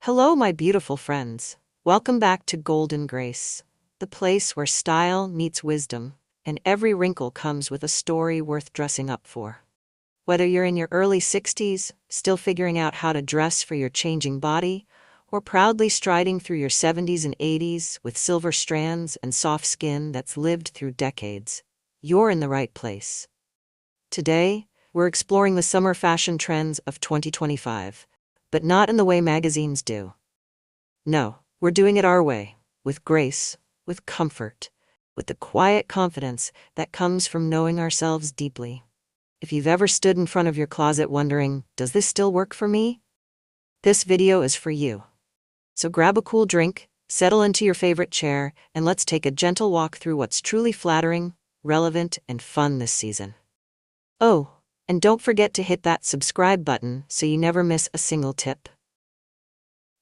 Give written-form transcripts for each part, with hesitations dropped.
Hello, my beautiful friends. Welcome back to Golden Grace, the place where style meets wisdom, and every wrinkle comes with a story worth dressing up for. Whether you're in your early 60s, still figuring out how to dress for your changing body, or proudly striding through your 70s and 80s with silver strands and soft skin that's lived through decades, you're in the right place. Today, we're exploring the summer fashion trends of 2025, but not in the way magazines do. No, we're doing it our way, with grace, with comfort, with the quiet confidence that comes from knowing ourselves deeply. If you've ever stood in front of your closet wondering, does this still work for me? This video is for you. So grab a cool drink, settle into your favorite chair, and let's take a gentle walk through what's truly flattering, relevant, and fun this season. Oh, and don't forget to hit that subscribe button so you never miss a single tip.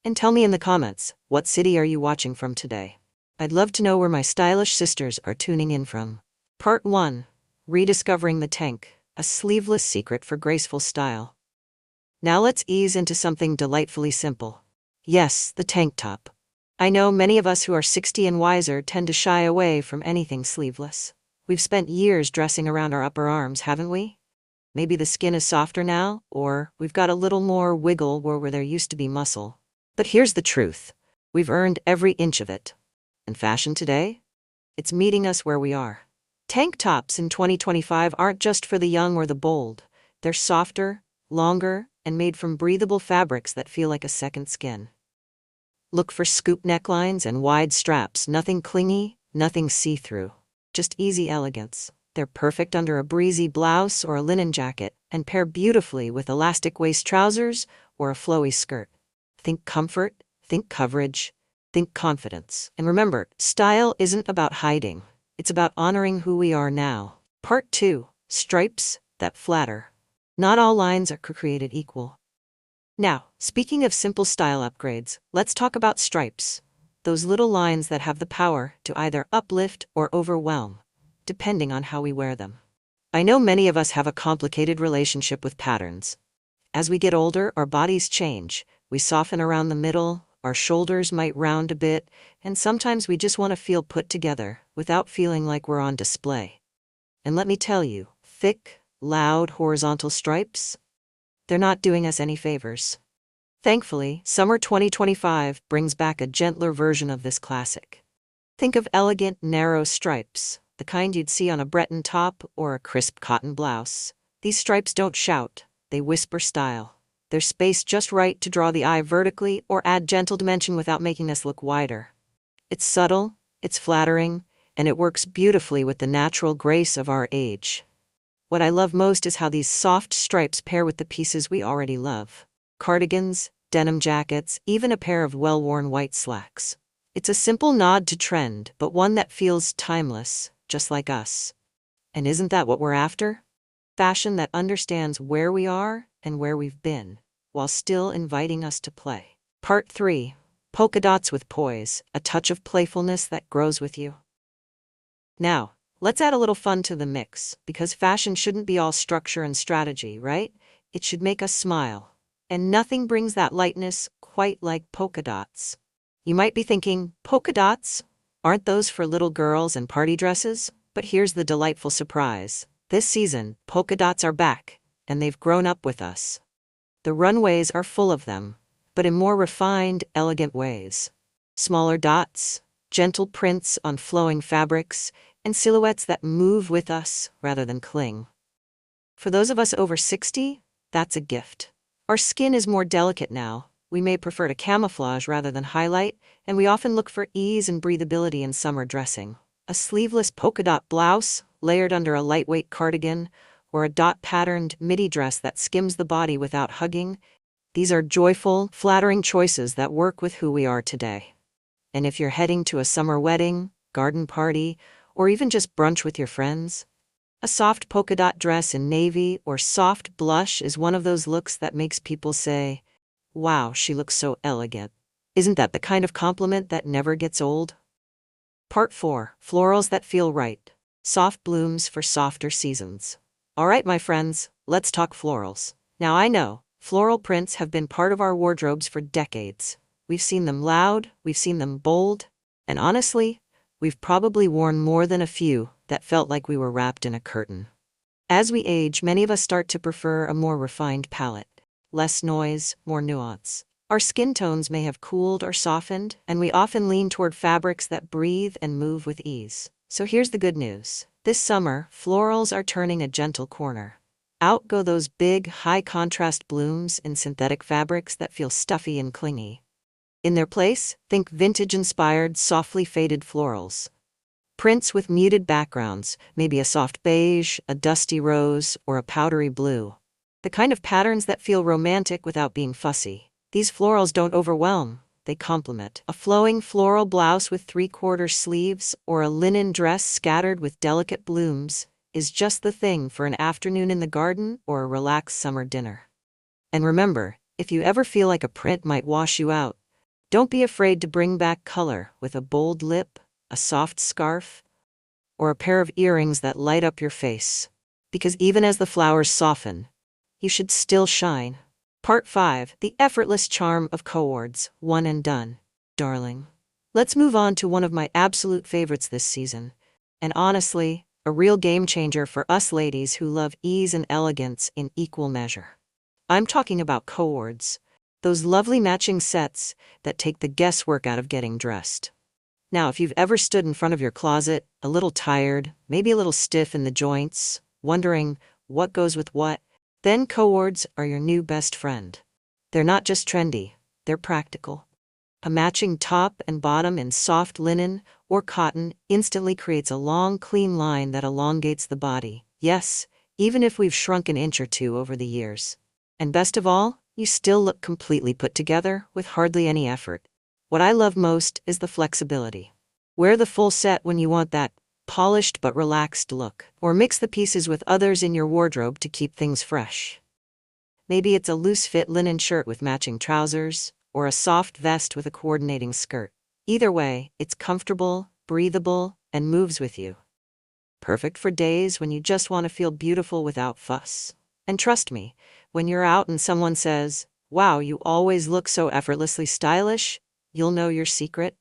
And tell me in the comments, what city are you watching from today? I'd love to know where my stylish sisters are tuning in from. Part 1. Rediscovering the tank, a sleeveless secret for graceful style. Now let's ease into something delightfully simple. Yes, the tank top. I know many of us who are 60 and wiser tend to shy away from anything sleeveless. We've spent years dressing around our upper arms, haven't we? Maybe the skin is softer now, or we've got a little more wiggle where there used to be muscle. But here's the truth. We've earned every inch of it. And fashion today? It's meeting us where we are. Tank tops in 2025 aren't just for the young or the bold. They're softer, longer, and made from breathable fabrics that feel like a second skin. Look for scoop necklines and wide straps, nothing clingy, nothing see-through. Just easy elegance. They're perfect under a breezy blouse or a linen jacket, and pair beautifully with elastic waist trousers or a flowy skirt. Think comfort, think coverage, think confidence. And remember, style isn't about hiding. It's about honoring who we are now. Part 2. Stripes that flatter. Not all lines are created equal. Now, speaking of simple style upgrades, let's talk about stripes. Those little lines that have the power to either uplift or overwhelm, depending on how we wear them. I know many of us have a complicated relationship with patterns. As we get older, our bodies change. We soften around the middle, our shoulders might round a bit, and sometimes we just want to feel put together without feeling like we're on display. And let me tell you, thick, loud, horizontal stripes, they're not doing us any favors. Thankfully, summer 2025 brings back a gentler version of this classic. Think of elegant, narrow stripes, the kind you'd see on a Breton top or a crisp cotton blouse. These stripes don't shout, they whisper style. They're spaced just right to draw the eye vertically or add gentle dimension without making us look wider. It's subtle, it's flattering, and it works beautifully with the natural grace of our age. What I love most is how these soft stripes pair with the pieces we already love. Cardigans, denim jackets, even a pair of well-worn white slacks. It's a simple nod to trend, but one that feels timeless, just like us. And isn't that what we're after? Fashion that understands where we are and where we've been, while still inviting us to play. Part 3. Polka dots with poise, a touch of playfulness that grows with you. Now, let's add a little fun to the mix, because fashion shouldn't be all structure and strategy, right? It should make us smile. And nothing brings that lightness quite like polka dots. You might be thinking, polka dots? Aren't those for little girls and party dresses? But here's the delightful surprise. This season, polka dots are back, and they've grown up with us. The runways are full of them, but in more refined, elegant ways. Smaller dots, gentle prints on flowing fabrics, and silhouettes that move with us rather than cling. For those of us over 60, that's a gift. Our skin is more delicate now. We may prefer to camouflage rather than highlight, and we often look for ease and breathability in summer dressing. A sleeveless polka dot blouse, layered under a lightweight cardigan, or a dot-patterned midi dress that skims the body without hugging. These are joyful, flattering choices that work with who we are today. And if you're heading to a summer wedding, garden party, or even just brunch with your friends, a soft polka dot dress in navy or soft blush is one of those looks that makes people say, "Wow, she looks so elegant." Isn't that the kind of compliment that never gets old? Part 4. Florals that feel right. Soft blooms for softer seasons. All right, my friends, let's talk florals. Now I know, floral prints have been part of our wardrobes for decades. We've seen them loud, we've seen them bold, and honestly, we've probably worn more than a few that felt like we were wrapped in a curtain. As we age, many of us start to prefer a more refined palette. Less noise, more nuance. Our skin tones may have cooled or softened, and we often lean toward fabrics that breathe and move with ease. So here's the good news. This summer, florals are turning a gentle corner. Out go those big, high-contrast blooms in synthetic fabrics that feel stuffy and clingy. In their place, think vintage-inspired, softly faded florals. Prints with muted backgrounds, maybe a soft beige, a dusty rose, or a powdery blue. The kind of patterns that feel romantic without being fussy. These florals don't overwhelm, they complement. A flowing floral blouse with three-quarter sleeves or a linen dress scattered with delicate blooms is just the thing for an afternoon in the garden or a relaxed summer dinner. And remember, if you ever feel like a print might wash you out, don't be afraid to bring back color with a bold lip, a soft scarf, or a pair of earrings that light up your face. Because even as the flowers soften, you should still shine. Part 5. The Effortless Charm of Co-ords. One and done. Darling. Let's move on to one of my absolute favorites this season. And honestly, a real game changer for us ladies who love ease and elegance in equal measure. I'm talking about co-ords. Those lovely matching sets that take the guesswork out of getting dressed. Now, if you've ever stood in front of your closet, a little tired, maybe a little stiff in the joints, wondering what goes with what, then co-ords are your new best friend. They're not just trendy, they're practical. A matching top and bottom in soft linen or cotton instantly creates a long, clean line that elongates the body. Yes, even if we've shrunk an inch or two over the years. And best of all, you still look completely put together with hardly any effort. What I love most is the flexibility. Wear the full set when you want that polished but relaxed look, or mix the pieces with others in your wardrobe to keep things fresh. Maybe it's a loose-fit linen shirt with matching trousers, or a soft vest with a coordinating skirt. Either way, it's comfortable, breathable, and moves with you. Perfect for days when you just want to feel beautiful without fuss. And trust me, when you're out and someone says, "Wow, you always look so effortlessly stylish," you'll know your secret.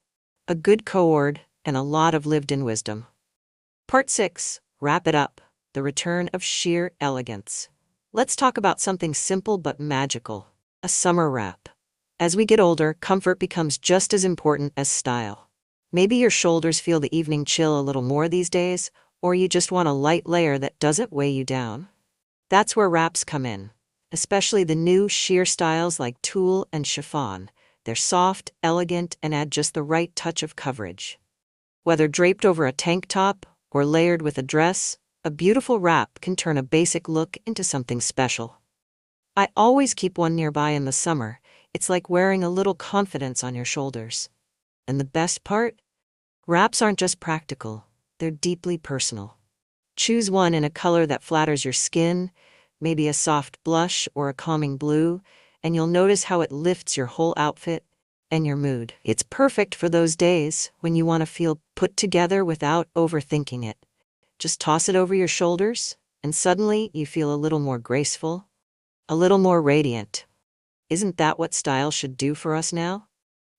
A good co-ord and a lot of lived-in wisdom. Part 6. Wrap it up. The return of sheer elegance. Let's talk about something simple but magical. A summer wrap. As we get older, comfort becomes just as important as style. Maybe your shoulders feel the evening chill a little more these days, or you just want a light layer that doesn't weigh you down. That's where wraps come in. Especially the new sheer styles like tulle and chiffon. They're soft, elegant, and add just the right touch of coverage. Whether draped over a tank top or layered with a dress, a beautiful wrap can turn a basic look into something special. I always keep one nearby in the summer. It's like wearing a little confidence on your shoulders. And the best part? Wraps aren't just practical, they're deeply personal. Choose one in a color that flatters your skin, maybe a soft blush or a calming blue, and you'll notice how it lifts your whole outfit and your mood. It's perfect for those days when you want to feel put together without overthinking it. Just toss it over your shoulders, and suddenly you feel a little more graceful, a little more radiant. Isn't that what style should do for us now?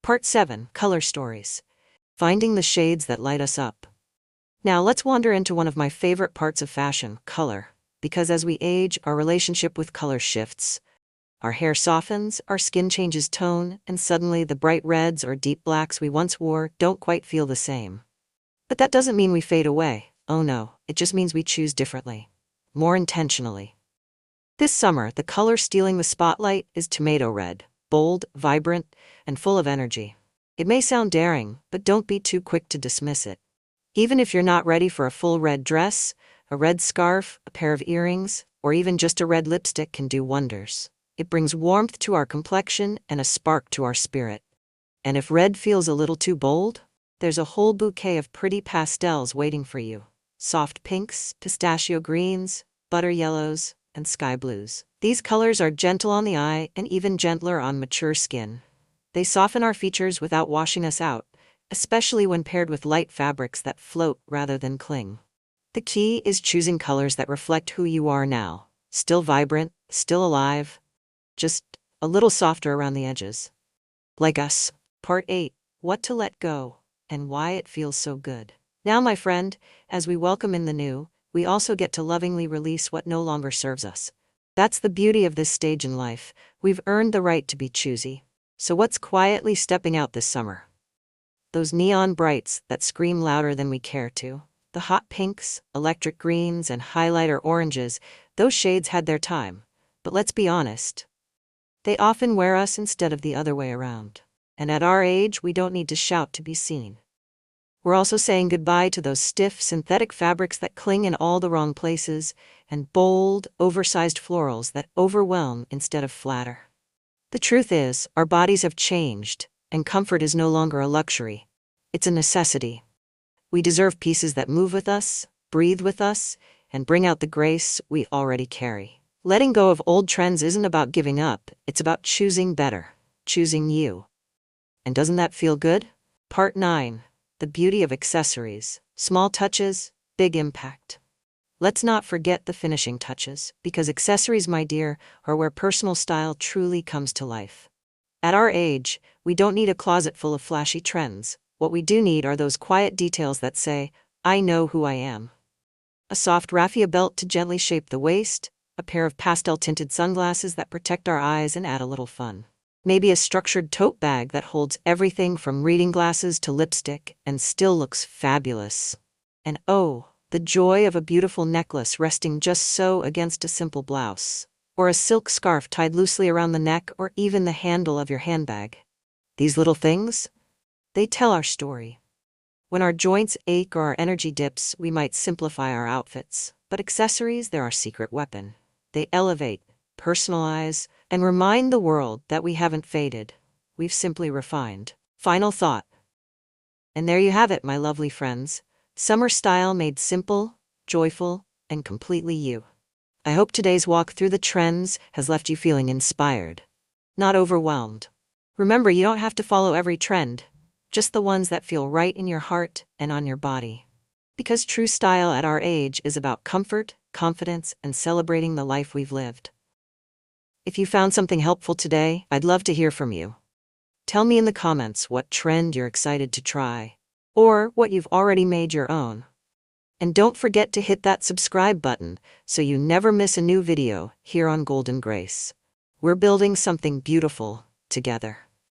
Part 7. Color Stories. Finding the shades that light us up. Now let's wander into one of my favorite parts of fashion, color. Because as we age, our relationship with color shifts. Our hair softens, our skin changes tone, and suddenly the bright reds or deep blacks we once wore don't quite feel the same. But that doesn't mean we fade away. Oh no, it just means we choose differently. More intentionally. This summer, the color stealing the spotlight is tomato red. Bold, vibrant, and full of energy. It may sound daring, but don't be too quick to dismiss it. Even if you're not ready for a full red dress, a red scarf, a pair of earrings, or even just a red lipstick can do wonders. It brings warmth to our complexion and a spark to our spirit. And if red feels a little too bold, there's a whole bouquet of pretty pastels waiting for you. Soft pinks, pistachio greens, butter yellows, and sky blues. These colors are gentle on the eye and even gentler on mature skin. They soften our features without washing us out, especially when paired with light fabrics that float rather than cling. The key is choosing colors that reflect who you are now. Still vibrant, still alive, just a little softer around the edges. Like us. Part 8. What to let go, and why it feels so good. Now, my friend, as we welcome in the new, we also get to lovingly release what no longer serves us. That's the beauty of this stage in life. We've earned the right to be choosy. So what's quietly stepping out this summer? Those neon brights that scream louder than we care to. The hot pinks, electric greens, and highlighter oranges, those shades had their time. But let's be honest. They often wear us instead of the other way around. And at our age, we don't need to shout to be seen. We're also saying goodbye to those stiff, synthetic fabrics that cling in all the wrong places, and bold, oversized florals that overwhelm instead of flatter. The truth is, our bodies have changed, and comfort is no longer a luxury. It's a necessity. We deserve pieces that move with us, breathe with us, and bring out the grace we already carry. Letting go of old trends isn't about giving up, it's about choosing better, choosing you. And doesn't that feel good? Part 9. The beauty of accessories. Small touches, big impact. Let's not forget the finishing touches, because accessories, my dear, are where personal style truly comes to life. At our age, we don't need a closet full of flashy trends. What we do need are those quiet details that say, I know who I am. A soft raffia belt to gently shape the waist, a pair of pastel-tinted sunglasses that protect our eyes and add a little fun. Maybe a structured tote bag that holds everything from reading glasses to lipstick and still looks fabulous. And oh, the joy of a beautiful necklace resting just so against a simple blouse, or a silk scarf tied loosely around the neck, or even the handle of your handbag. These little things, they tell our story. When our joints ache or our energy dips, we might simplify our outfits. But accessories, they're our secret weapon. They elevate, personalize, and remind the world that we haven't faded. We've simply refined. Final thought. And there you have it, my lovely friends. Summer style made simple, joyful, and completely you. I hope today's walk through the trends has left you feeling inspired, not overwhelmed. Remember, you don't have to follow every trend, just the ones that feel right in your heart and on your body. Because true style at our age is about comfort, confidence, and celebrating the life we've lived. If you found something helpful today, I'd love to hear from you. Tell me in the comments what trend you're excited to try, or what you've already made your own. And don't forget to hit that subscribe button so you never miss a new video here on Golden Grace. We're building something beautiful together.